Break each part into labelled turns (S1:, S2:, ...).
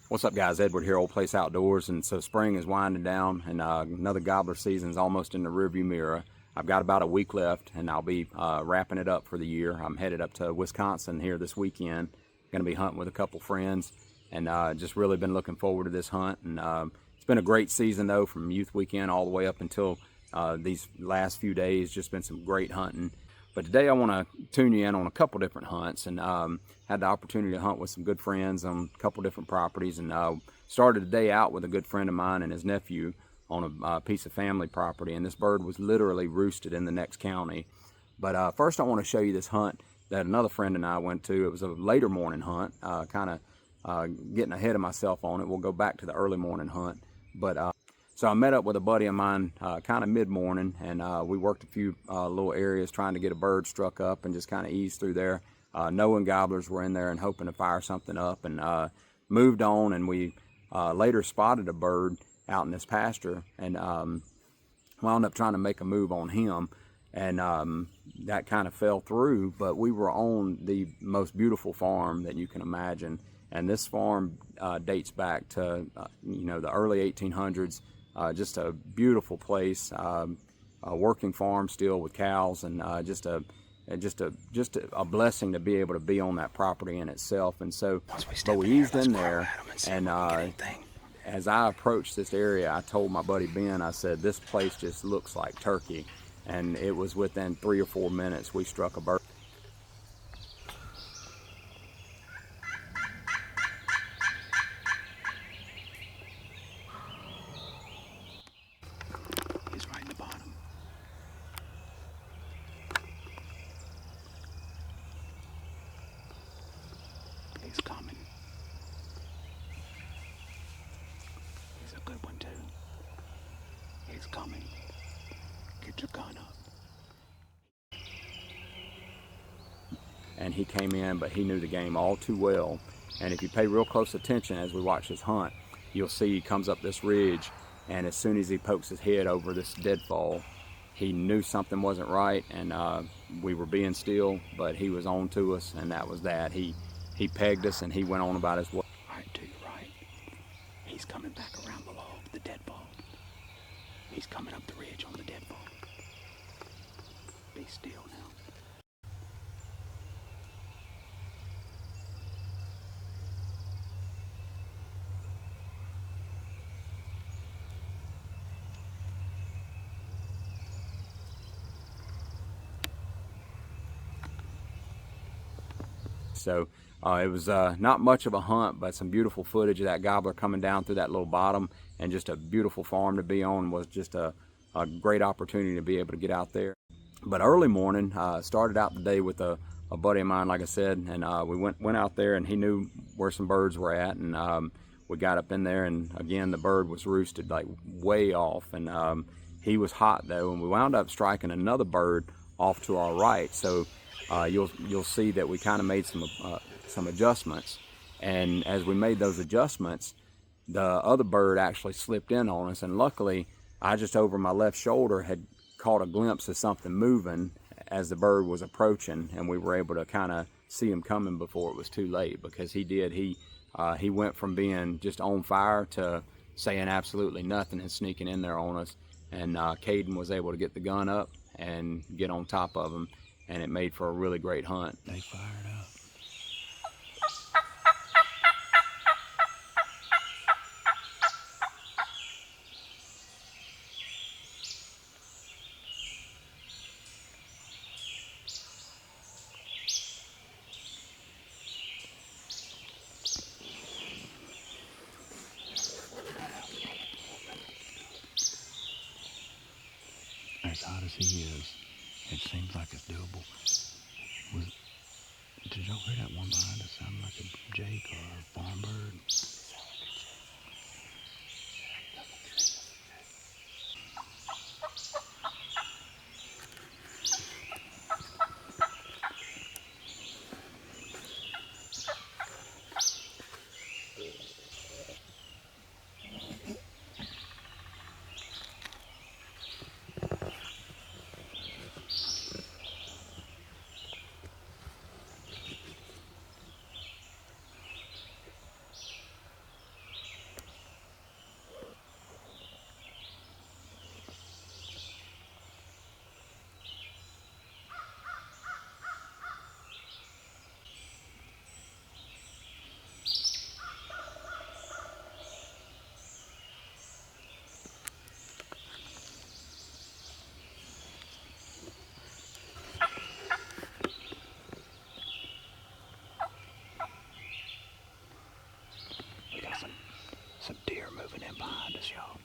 S1: What's up, guys? Edward here, Old Place Outdoors. And so spring is winding down, and another gobbler season is almost in the rearview mirror. I've got about a week left, and I'll be wrapping it up for the year. I'm headed up to Wisconsin here this weekend. Going to be hunting with a couple friends, and just really been looking forward to this hunt. And it's been a great season, though, from youth weekend all the way up until these last few days. Just been some great hunting. But today I want to tune you in on a couple different hunts, and had the opportunity to hunt with some good friends on a couple different properties, and started the day out with a good friend of mine and his nephew on a piece of family property, and this bird was literally roosted in the next county. But first I want to show you this hunt that another friend and I went to. It was a later morning hunt, kind of getting ahead of myself on it. We'll go back to the early morning hunt. But so I met up with a buddy of mine kind of mid-morning, and we worked a few little areas trying to get a bird struck up and just kind of ease through there, knowing gobblers were in there and hoping to fire something up, and moved on. And we later spotted a bird out in this pasture, and wound up trying to make a move on him, and that kind of fell through. But we were on the most beautiful farm that you can imagine, and this farm dates back to the early 1800s. Just a beautiful place, a working farm still with cows, and just a blessing to be able to be on that property in itself. And so, but we eased in there, and as I approached this area, I told my buddy Ben, I said, this place just looks like turkey. And it was within 3 or 4 minutes we struck a bird.
S2: He's right in the bottom. He's coming. He's a good one too. He's coming. Get your gun up.
S1: And he came in, but he knew the game all too well. And if you pay real close attention as we watch this hunt, you'll see he comes up this ridge, and as soon as he pokes his head over this deadfall, he knew something wasn't right, and we were being still, but he was on to us, and that was that. He pegged us, and he went on about his way.
S2: Right to your right. He's coming back around the log, the deadfall. He's coming up the ridge on the deadfall. Be still now.
S1: So it was not much of a hunt, but some beautiful footage of that gobbler coming down through that little bottom, and just a beautiful farm to be on. Was just a great opportunity to be able to get out there. But early morning, started out the day with a buddy of mine, like I said, and we went out there, and he knew where some birds were at, and we got up in there, and again the bird was roosted like way off, and he was hot though, and we wound up striking another bird off to our right. So you'll see that we kind of made some adjustments, and as we made those adjustments, the other bird actually slipped in on us, and luckily I just over my left shoulder had caught a glimpse of something moving as the bird was approaching, and we were able to kind of see him coming before it was too late, because he went from being just on fire to saying absolutely nothing and sneaking in there on us, and Clayton was able to get the gun up and get on top of him, and it made for a really great hunt.
S2: They fired up. As hot as he is, it seems like it's doable. Did y'all hear that one behind us sound like a jake or a farm bird? promise y'all.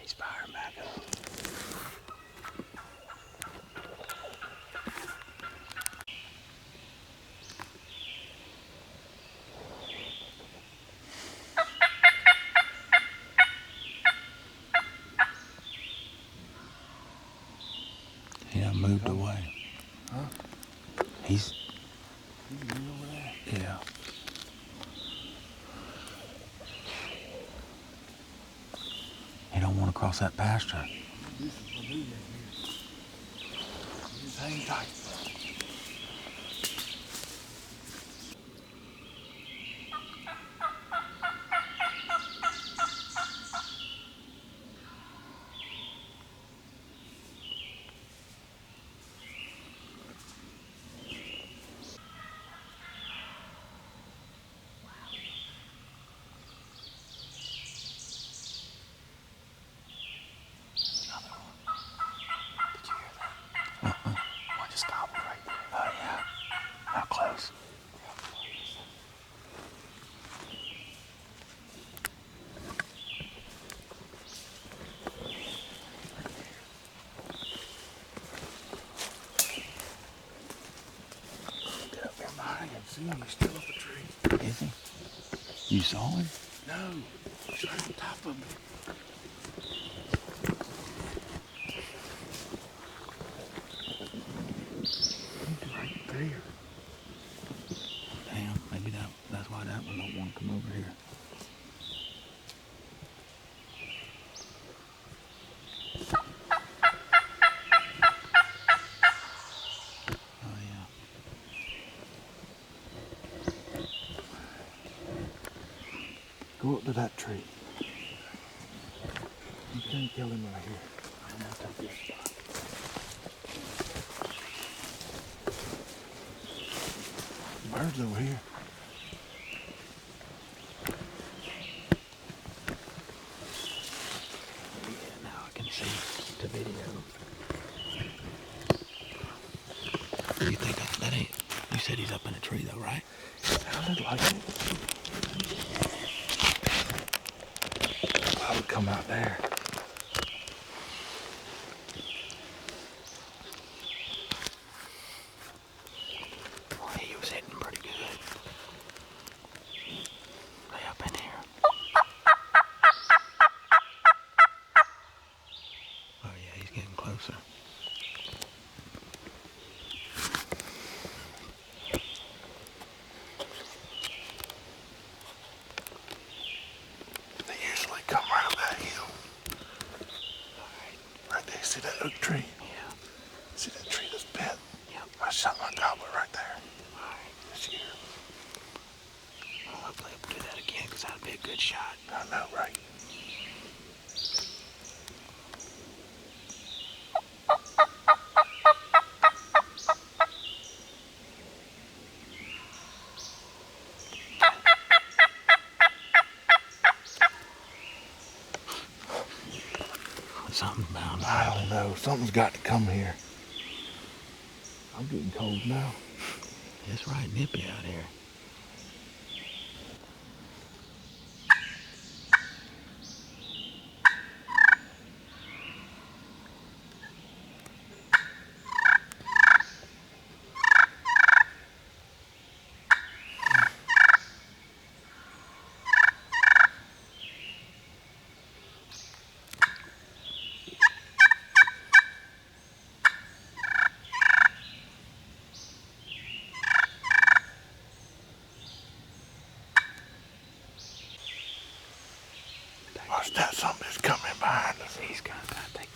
S2: He's firing back up. He done moved away.
S3: Huh?
S2: He's
S3: over there.
S2: yeah. He don't want to cross that pasture.
S3: This is for me right here. Just hang tight.
S2: One just got
S3: Ooh, he's still up a tree.
S2: Is he? You saw him?
S3: No, he's right on top of me. He's right there.
S2: Damn, maybe that's why that one don't want to come over here. Oh yeah.
S3: Go up to that tree. You can't kill him right here. I'm gonna take this spot. Birds over here.
S2: Yeah, now I can see the video. You think that ain't? You said he's up in a tree though, right?
S3: Sounded like it. I would come out there.
S2: Well, he was hitting pretty good. They up in here. Oh yeah, he's getting closer.
S3: They usually come right up that hill. Right there, see that oak tree?
S2: Yeah.
S3: See that tree that's bent?
S2: Yep.
S3: I shot my gobbler right there. This year.
S2: Well, hopefully he'll do that again, because that'd be a good shot.
S3: I know, right?
S2: Something's bound to
S3: I
S2: happen.
S3: don't know. Something's got to come here. I'm getting cold now.
S2: It's right nippy out here.
S3: Watch that. Something's coming behind us.
S2: He's gonna take.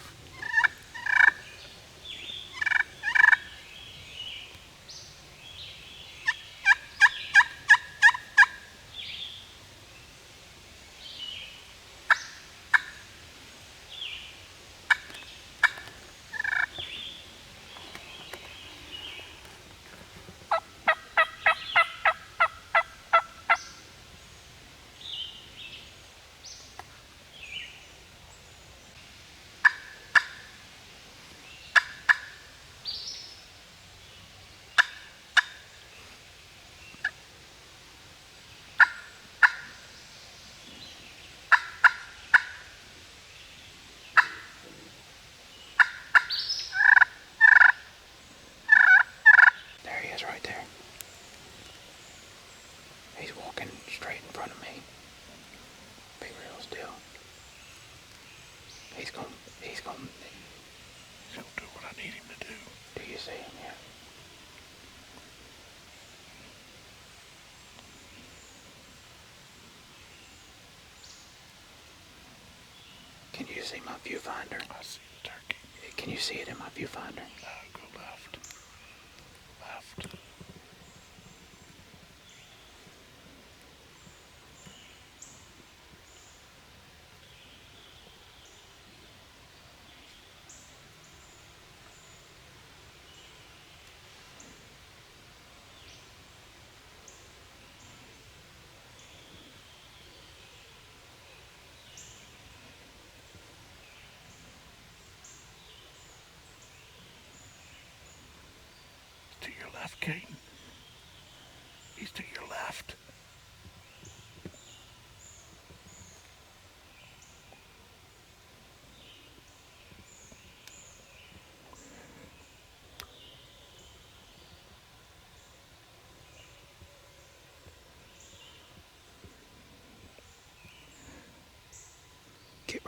S2: There he is right there. He's walking straight in front of me. Be real still. He's gonna
S3: He's gonna do what I need him to do.
S2: do you see him yet? Can you see my viewfinder?
S3: I see the turkey.
S2: Can you see it in my viewfinder?
S3: No, go left. Left. To your left, Clayton. He's to your left.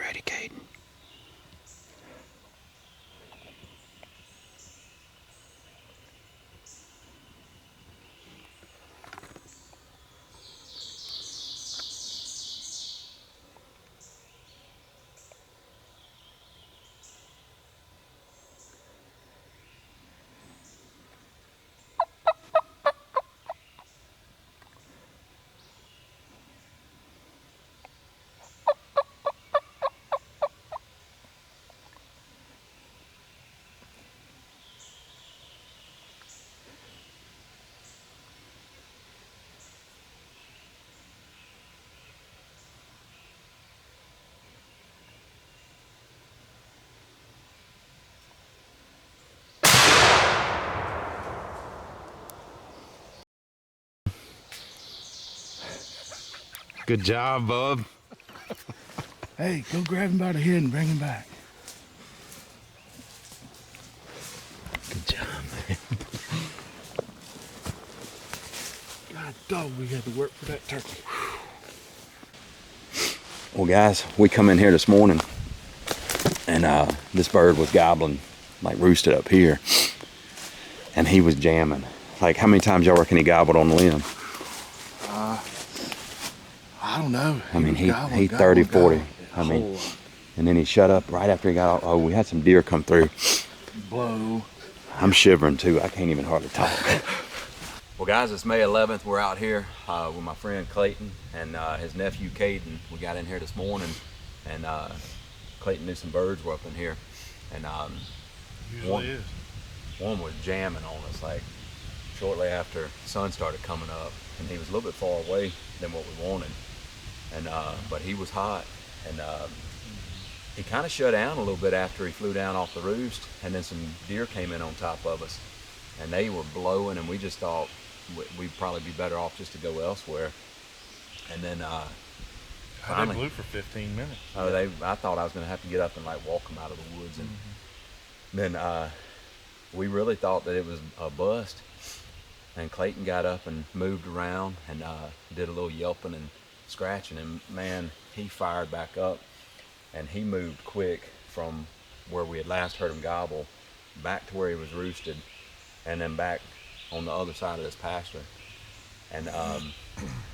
S2: ready, Clayton?
S4: Good job, bub.
S3: Hey, go grab him by the head and bring him back.
S4: Good job, man.
S3: God dog, we had to work for that turkey.
S1: Well, guys, we come in here this morning, and this bird was gobbling, like roosted up here, and he was jamming. Like, how many times y'all reckon he gobbled on the limb?
S3: I don't know.
S1: I mean, he
S3: gobbled,
S1: 30, 40.
S3: gobbled.
S1: I mean, and then he shut up right after he got out. Oh, we had some deer come through.
S3: Blow.
S1: I'm shivering too. I can't even hardly talk. Well, guys, it's May 11th. We're out here with my friend Clayton and his nephew Clayton. We got in here this morning, and Clayton knew some birds were up in here, and one was jamming on us like shortly after the sun started coming up, and he was a little bit far away than what we wanted, and but he was hot, and he kind of shut down a little bit after he flew down off the roost, and then some deer came in on top of us, and they were blowing, and we just thought we'd probably be better off just to go elsewhere. And then finally,
S4: They blew for 15 minutes.
S1: oh, I thought I was going to have to get up and like walk them out of the woods, and then we really thought that it was a bust. And Clayton got up and moved around and did a little yelping and scratching, and man, he fired back up, and he moved quick from where we had last heard him gobble back to where he was roosted, and then back on the other side of this pasture. And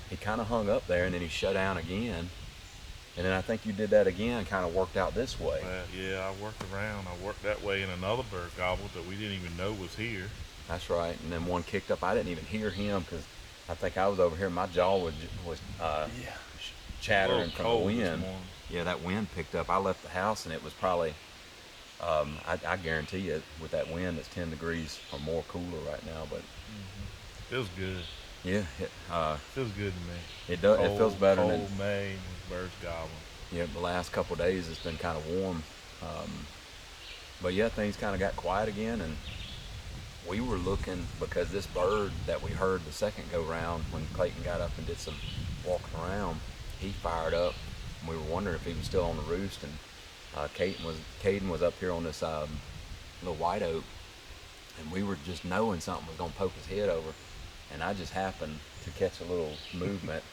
S1: he kind of hung up there, and then he shut down again, and then I think you did that again, kind of worked out this way.
S4: Yeah, I worked around. I worked that way, and another bird gobbled that we didn't even know was here.
S1: That's right. And then one kicked up. I didn't even hear him because I think I was over here. My jaw was chattering from the wind. Yeah, that wind picked up. I left the house, and it was probably, I guarantee you, with that wind, it's 10 degrees or more cooler right now. But
S4: Feels good.
S1: yeah,
S4: Feels good to me.
S1: it does. It feels better than.
S4: Cold May, and birds gobbling.
S1: Yeah, the last couple of days it's been kind of warm. But yeah, things kind of got quiet again, and we were looking because this bird that we heard the second go round when Clayton got up and did some walking around, he fired up. And we were wondering if he was still on the roost, and Caden was up here on this little white oak, and we were just knowing something was gonna poke his head over, and I just happened to catch a little movement,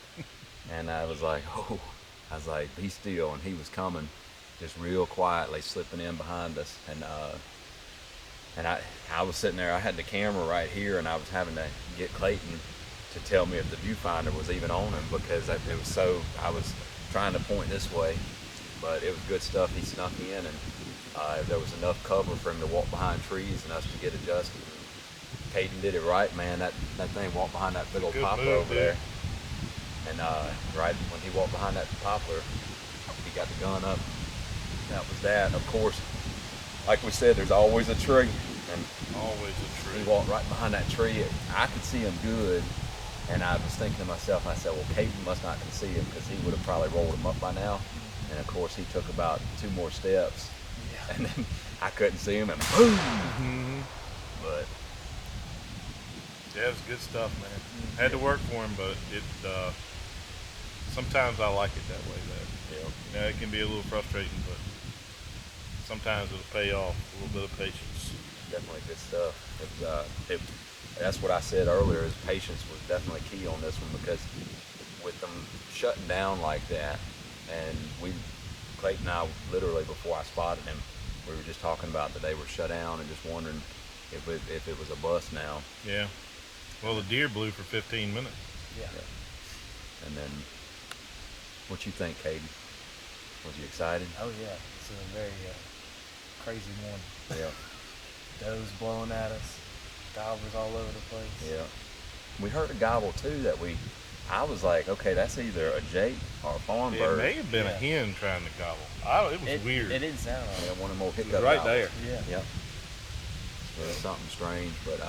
S1: and I was like, oh, I was like, be still, and he was coming, just real quietly slipping in behind us, and I was sitting there, I had the camera right here, and I was having to get Clayton to tell me if the viewfinder was even on him, because it was so, I was trying to point this way, but it was good stuff. He snuck in, and there was enough cover for him to walk behind trees and us to get adjusted. Caden did it right, man. That thing walked behind that big old poplar
S4: move,
S1: over there. And right when he walked behind that poplar, he got the gun up. That was that. Of course, like we said, there's always a tree. And
S4: Always a tree.
S1: he walked right behind that tree. I could see him good. And I was thinking to myself, I said, well, Clayton must not can see him because he would have probably rolled him up by now. And of course, he took about 2 more steps. Yeah. And then I couldn't see him, and boom! But
S4: yeah, it was good stuff, man. Had to work for him, but it. Sometimes I like it that way. That it can be a little frustrating, but sometimes it'll pay off. A little bit of patience.
S1: Definitely good stuff. That's what I said earlier. Is patience was definitely key on this one, because with them shutting down like that, and Clayton and I, literally before I spotted him, we were just talking about that they were shut down and just wondering if it was a bust now.
S4: Yeah. Well, the deer blew for 15 minutes.
S3: Yeah.
S1: And then, what you think, Caden? Was you excited?
S3: Oh yeah, it's a very crazy morning.
S1: Yeah.
S3: Does blowing at us, gobblers all over the place.
S1: Yeah. We heard a gobble too I was like, okay, that's either a jake or a farm
S4: It
S1: bird.
S4: may have been a
S3: Yeah.
S4: hen trying to gobble. It was weird.
S3: It didn't sound
S1: Yeah,
S3: right.
S1: one of them old
S4: It
S1: hiccup
S4: was right
S1: gobbles.
S4: there.
S3: Yeah.
S1: Yep. It was something strange, but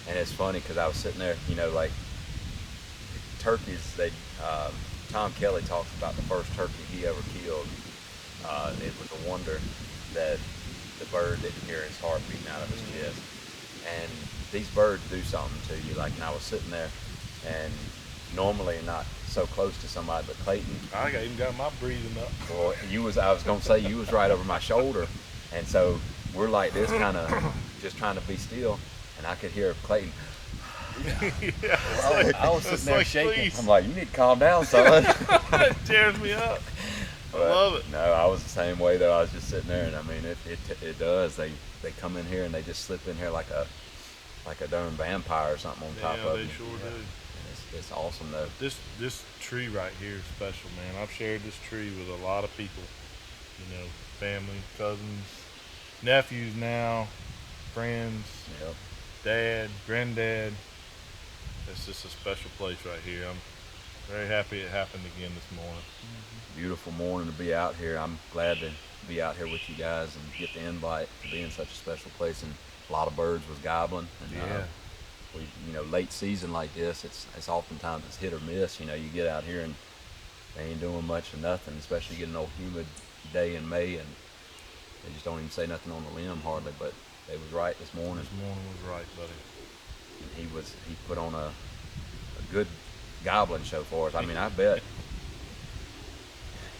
S1: and it's funny because I was sitting there, you know, like turkeys. Tom Kelly talks about the first turkey he ever killed. It was a wonder that the bird didn't hear his heart beating out of his chest. And these birds do something to you. Like, and I was sitting there, and normally not so close to somebody, but Clayton.
S4: I even got my breathing up.
S1: Well, I was gonna say you was right over my shoulder, and so we're like this, kind of just trying to be still, and I could hear Clayton.
S4: Yeah,
S3: I was sitting there
S4: like,
S3: shaking.
S4: please.
S1: I'm like, you need to calm down, son.
S4: It tears me up. I
S1: But,
S4: love it.
S1: No, I was the same way though. I was just sitting there, and I mean, it does. They come in here and they just slip in here like a darn vampire or something on top
S4: Yeah,
S1: of
S4: they
S1: you.
S4: sure do.
S1: And it's awesome though.
S4: This tree right here is special, man. I've shared this tree with a lot of people. You know, family, cousins, nephews now, friends,
S1: Yep.
S4: dad, granddad. It's just a special place right here. I'm very happy it happened again this morning.
S1: Beautiful morning to be out here. I'm glad to be out here with you guys and get the invite to be in such a special place. And a lot of birds was gobbling. And,
S4: Yeah.
S1: Late season like this, it's oftentimes it's hit or miss. You know, you get out here and they ain't doing much or nothing, especially getting an old humid day in May, and they just don't even say nothing on the limb hardly. But they was right this morning.
S4: This morning was right, buddy.
S1: And he put on a good gobbling show for us. I mean, I bet.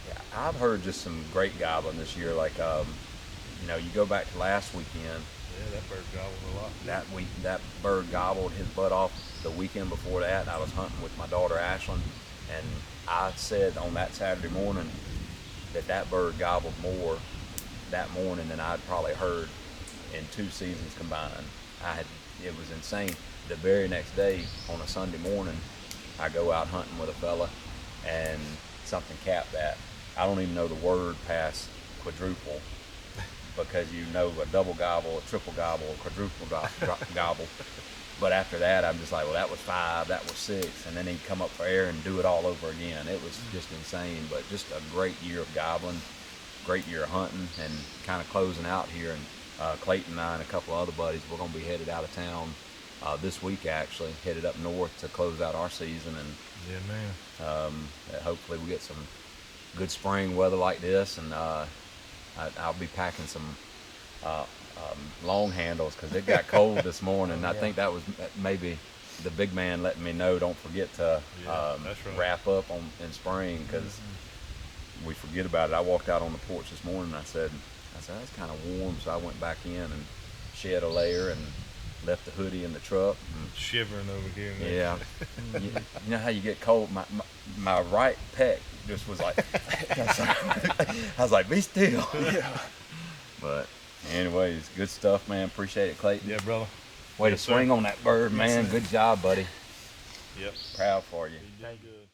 S1: Yeah, I've heard just some great gobbling this year. Like, you go back to last weekend.
S4: Yeah, that bird gobbled a lot.
S1: That bird gobbled his butt off the weekend before that, and I was hunting with my daughter Ashlyn, and I said on that Saturday morning that bird gobbled more that morning than I'd probably heard in 2 seasons combined. It was insane. The very next day, on a Sunday morning, I go out hunting with a fella, and something capped that. I don't even know the word past quadruple, because a double gobble, a triple gobble, a quadruple gobble. But after that, I'm just like, well, that was 5, that was 6, and then he'd come up for air and do it all over again. It was just insane, but just a great year of gobbling, great year of hunting, and kind of closing out here. And Clayton and I and a couple of other buddies, we're going to be headed out of town this week, actually, headed up north to close out our season. And
S4: Yeah, man.
S1: hopefully we get some good spring weather like this, and I'll be packing some long handles because it got cold this morning. I think that was maybe the big man letting me know, don't forget to
S4: that's right.
S1: wrap up in spring, because we forget about it. I walked out on the porch this morning and I said that's kind of warm, so I went back in and shed a layer and left the hoodie in the truck. And,
S4: Shivering over here.
S1: yeah, you know how you get cold. My right pec just was like, I was like, be still.
S3: Yeah.
S1: But anyways, good stuff, man. Appreciate it, Clayton.
S4: Yeah, brother.
S1: Way
S4: Yes,
S1: to
S4: sir.
S1: swing on that bird, man. Good job, buddy.
S4: Yep.
S1: Proud for you.
S4: You did good.